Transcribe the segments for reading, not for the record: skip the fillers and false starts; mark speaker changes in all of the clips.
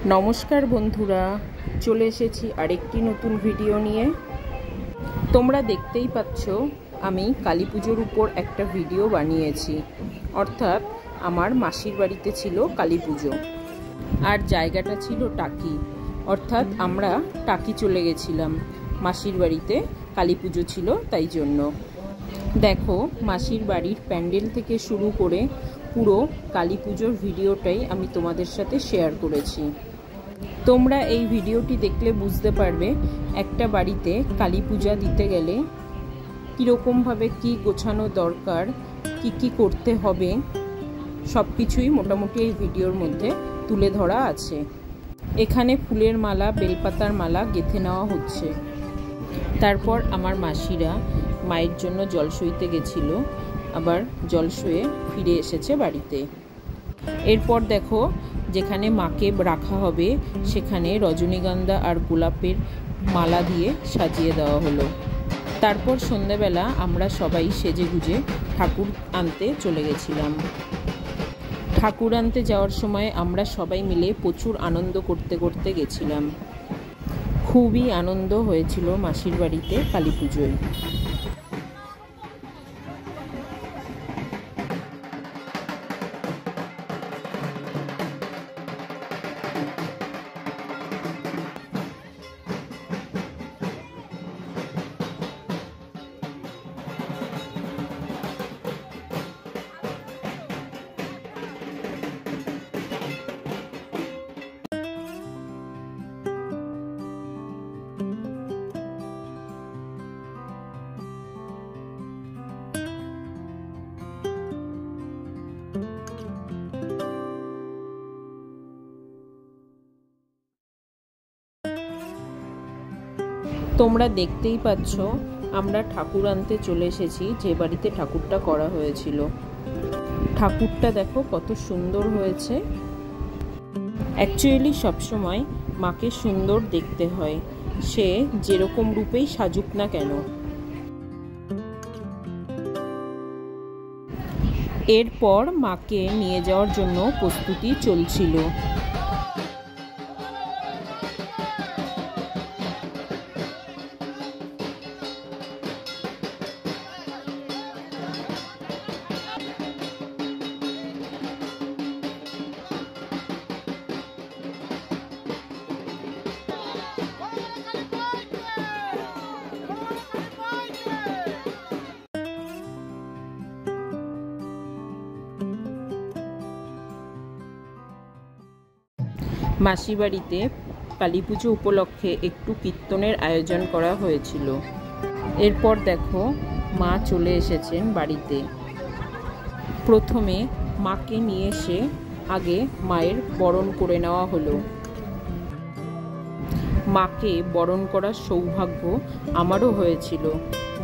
Speaker 1: नमस्कार बंधुरा चले एसेছি आरेकटी नतून भिडियो निये। तोमरा देखतेई पाচ্ছো आमी काली पुजोर उपर एकटा भिडियो बानिয়েছি, अर्थात आमार मासिर बाड़ीते छिलो काली पुजो और जायगाटा छिलो टाकी, अर्थात आमरा टाकी चले गेছিলাম मासिर बाड़ीते काली पुजो छिलो ताई जन्य। देखो मासिर बाड़ीर पैंडेल थेके शुरू करे पुरो काली पुजोर भिडियोटाई आमी तोमादेर साथे शेयर करेছি। তোমরা এই ভিডিওটি দেখলে বুঝতে পারবে একটা বাড়িতে কালী পূজা দিতে গেলে কিরকম ভাবে কি গোছানো দরকার, কি করতে হবে, সবকিছুই মোটামুটি এই ভিডিওর মধ্যে তুলে ধরা আছে। এখানে ফুলের মালা, বেলপাতার মালা গেঁথে নেওয়া হচ্ছে। তারপর আমার মাসিরা মায়ের জন্য জল সইতে গেছিল, আবার জল সয়ে ফিরে এসেছে বাড়িতে। এরপর দেখো যেখানে মাকে রাখা হবে সেখানে রজনীগন্ধা আর গোলাপের মালা দিয়ে সাজিয়ে দেওয়া হলো। তারপর সন্ধ্যাবেলা আমরা সবাই সেজে গুজে ঠাকুর আনতে চলে গেছিলাম। ঠাকুর আনতে যাওয়ার সময় আমরা সবাই মিলে প্রচুর আনন্দ করতে করতে গেছিলাম। খুবই আনন্দ হয়েছিল মাসির বাড়িতে কালী পুজোয়। তোমরা দেখতেই পাচ্ছ আমরা ঠাকুর আনতে চলে এসেছি যে বাড়িতে ঠাকুরটা করা হয়েছিল। ঠাকুরটা দেখো কত সুন্দর হয়েছে। অ্যাকচুয়ালি সবসময় মাকে সুন্দর দেখতে হয়, সে যেরকম রূপেই সাজুক না কেন। এরপর মাকে নিয়ে যাওয়ার জন্য প্রস্তুতি চলছিল। মাসি বাড়িতে কালী পুজো উপলক্ষে একটু কীর্তনের আয়োজন করা হয়েছিল। এরপর দেখো মা চলে এসেছেন বাড়িতে। প্রথমে মাকে নিয়ে এসে আগে মায়ের বরণ করে নেওয়া হলো। মাকে বরণ করার সৌভাগ্য আমারও হয়েছিল।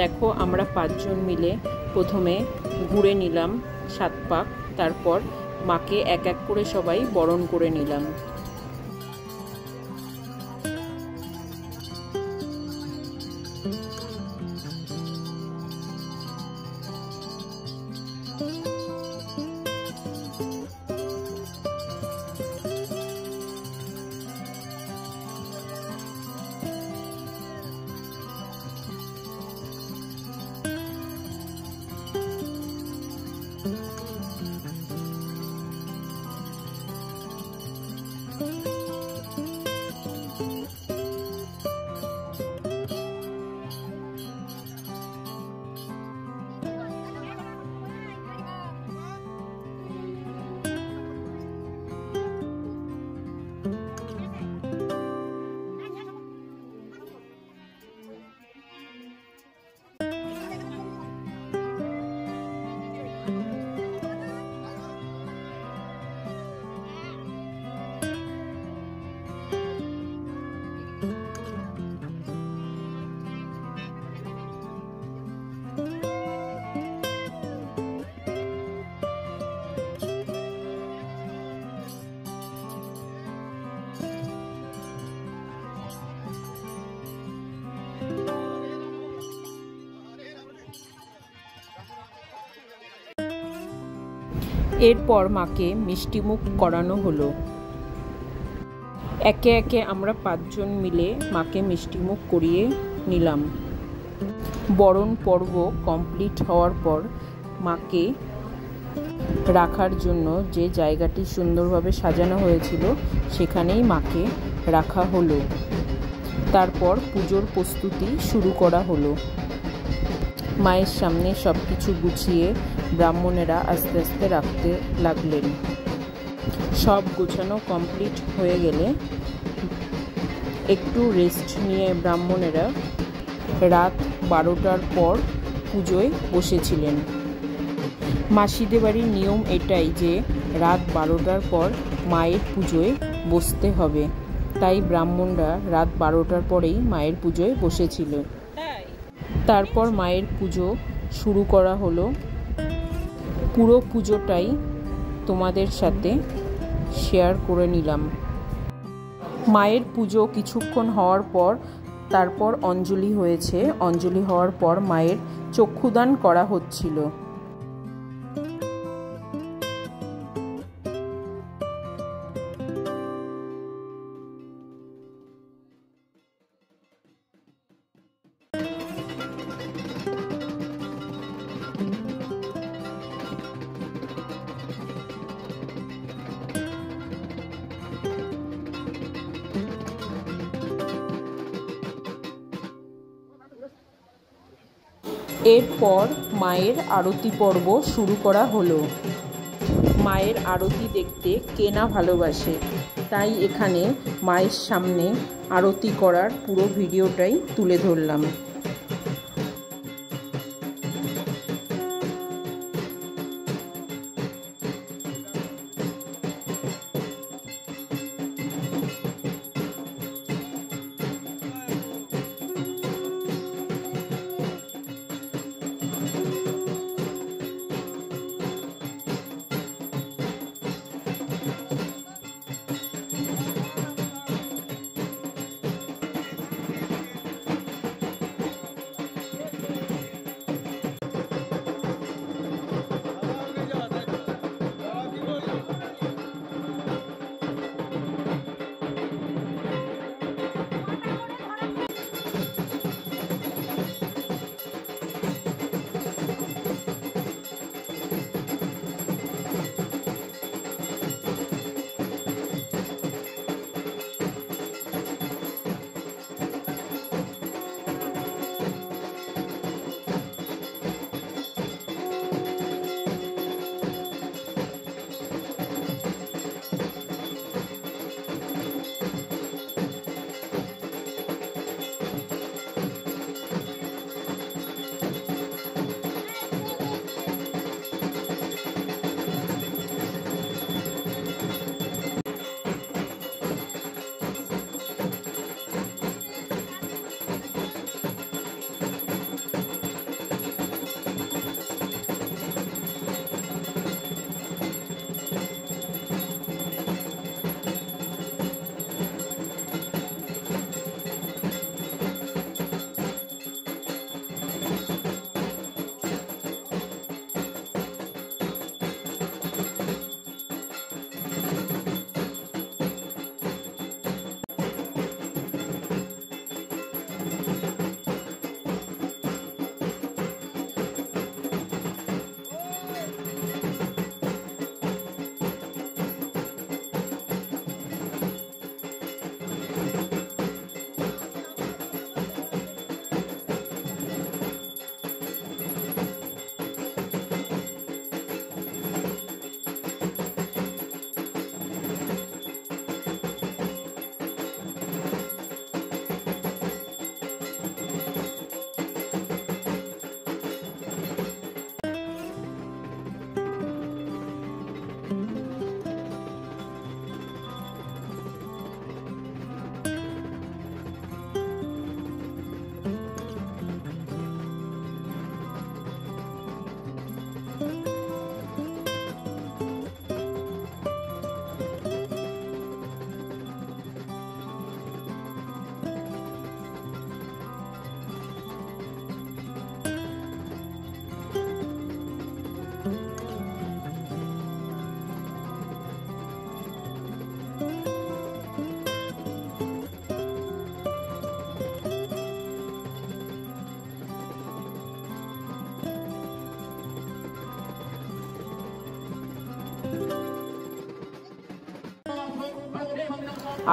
Speaker 1: দেখো আমরা 5 জন মিলে প্রথমে ঘুরে নিলাম 7 পাক, তারপর মাকে এক এক করে সবাই বরণ করে নিলাম। এরপর মাকে মিষ্টিমুখ করানো হলো। একে একে আমরা 5 জন মিলে মাকে মিষ্টিমুখ করিয়ে নিলাম। বরণ পর্ব কমপ্লিট হওয়ার পর মাকে রাখার জন্য যে জায়গাটি সুন্দরভাবে সাজানো হয়েছিল সেখানেই মাকে রাখা হলো। তারপর পুজোর প্রস্তুতি শুরু করা হলো। মায়ের সামনে সব কিছু গুছিয়ে ব্রাহ্মণেরা আস্তে আস্তে রাখতে লাগলেন। সব গোছানো কমপ্লিট হয়ে গেলে একটু রেস্ট নিয়ে ব্রাহ্মণেরা রাত 12টার পর পুজোয় বসেছিলেন। মাসিদের বাড়ির নিয়ম এটাই যে রাত 12টার পর মায়ের পুজোয় বসতে হবে, তাই ব্রাহ্মণরা রাত 12টার পরেই মায়ের পুজোয় বসেছিল। তারপর মায়ের পুজো শুরু করা হলো। পুরো পুজোটাই তোমাদের সাথে শেয়ার করে নিলাম। মায়ের পুজো কিছুক্ষণ হওয়ার পর তারপর অঞ্জলি হয়েছে। অঞ্জলি হওয়ার পর মায়ের চক্ষুদান করা হচ্ছিল। এরপর মায়ের আরতি পর্ব শুরু করা হলো। মায়ের আরতি দেখতে কে না ভালোবাসে, তাই এখানে মায়ের সামনে আরতি করার পুরো ভিডিওটাই তুলে ধরলাম।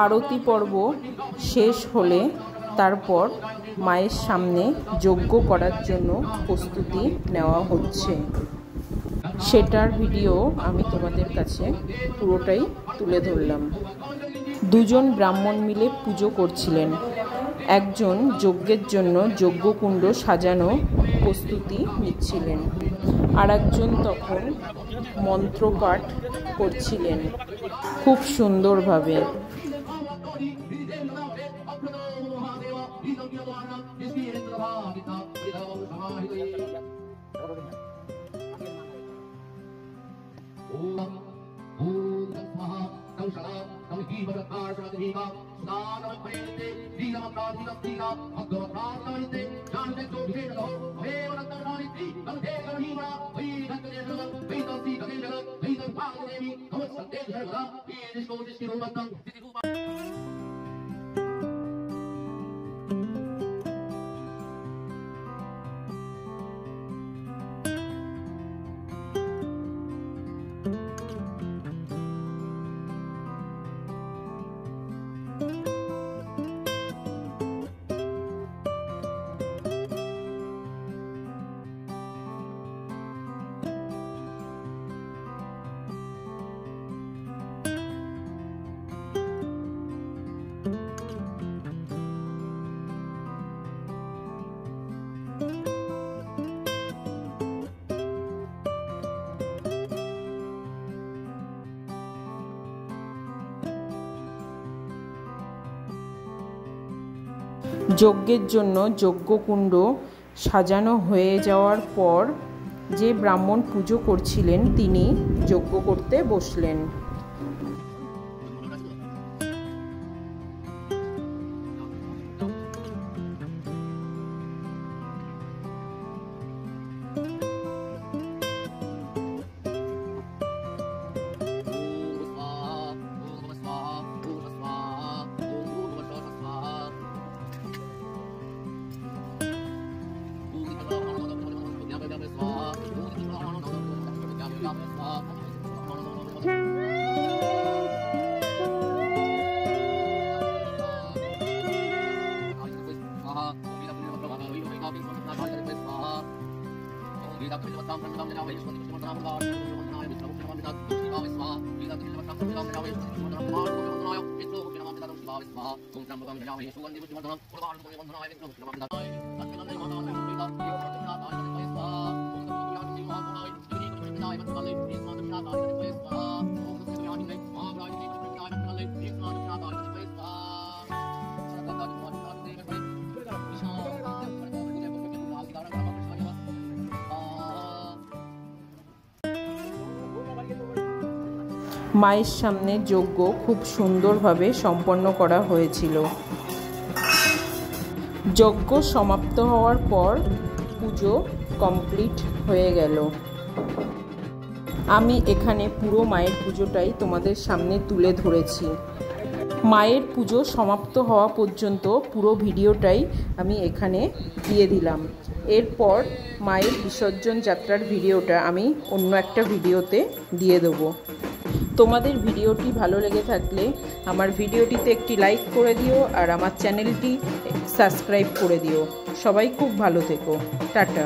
Speaker 1: আরতি পর্ব শেষ হলে তারপর মায়ের সামনে যজ্ঞ করার জন্য প্রস্তুতি নেওয়া হচ্ছে। সেটার ভিডিও আমি তোমাদের কাছে পুরোটাই তুলে ধরলাম। দুজন ব্রাহ্মণ মিলে পুজো করছিলেন। একজন যজ্ঞের জন্য যজ্ঞকুণ্ড সাজানো প্রস্তুতি নিচ্ছিলেন, আর একজন তখন মন্ত্রপাঠ করছিলেন খুব সুন্দরভাবে। যজ্ঞের জন্য যজ্ঞকুণ্ড সাজানো হয়ে যাওয়ার পর যে ব্রাহ্মণ পুজো করছিলেন তিনি যজ্ঞ করতে বসলেন। মায়ের সামনে যজ্ঞ খুব সুন্দরভাবে সম্পন্ন করা হয়েছিল। যজ্ঞ সমাপ্ত হওয়ার পর পুজো কমপ্লিট হয়ে গেল। আমি এখানে পুরো মায়ের পুজোটাই তোমাদের সামনে তুলে ধরেছি। মায়ের পুজো সমাপ্ত হওয়া পর্যন্ত পুরো ভিডিওটাই আমি এখানে দিয়ে দিলাম। এরপর মায়ের বিসর্জন যাত্রার ভিডিওটা আমি অন্য একটা ভিডিওতে দিয়ে দেবো। তোমাদের ভিডিওটি ভালো লেগে থাকলে আমার ভিডিওটিতে একটি লাইক করে দিও, আর আমার চ্যানেলটি সাবস্ক্রাইব করে দিও। সবাই খুব ভালো থেকো। টাটা।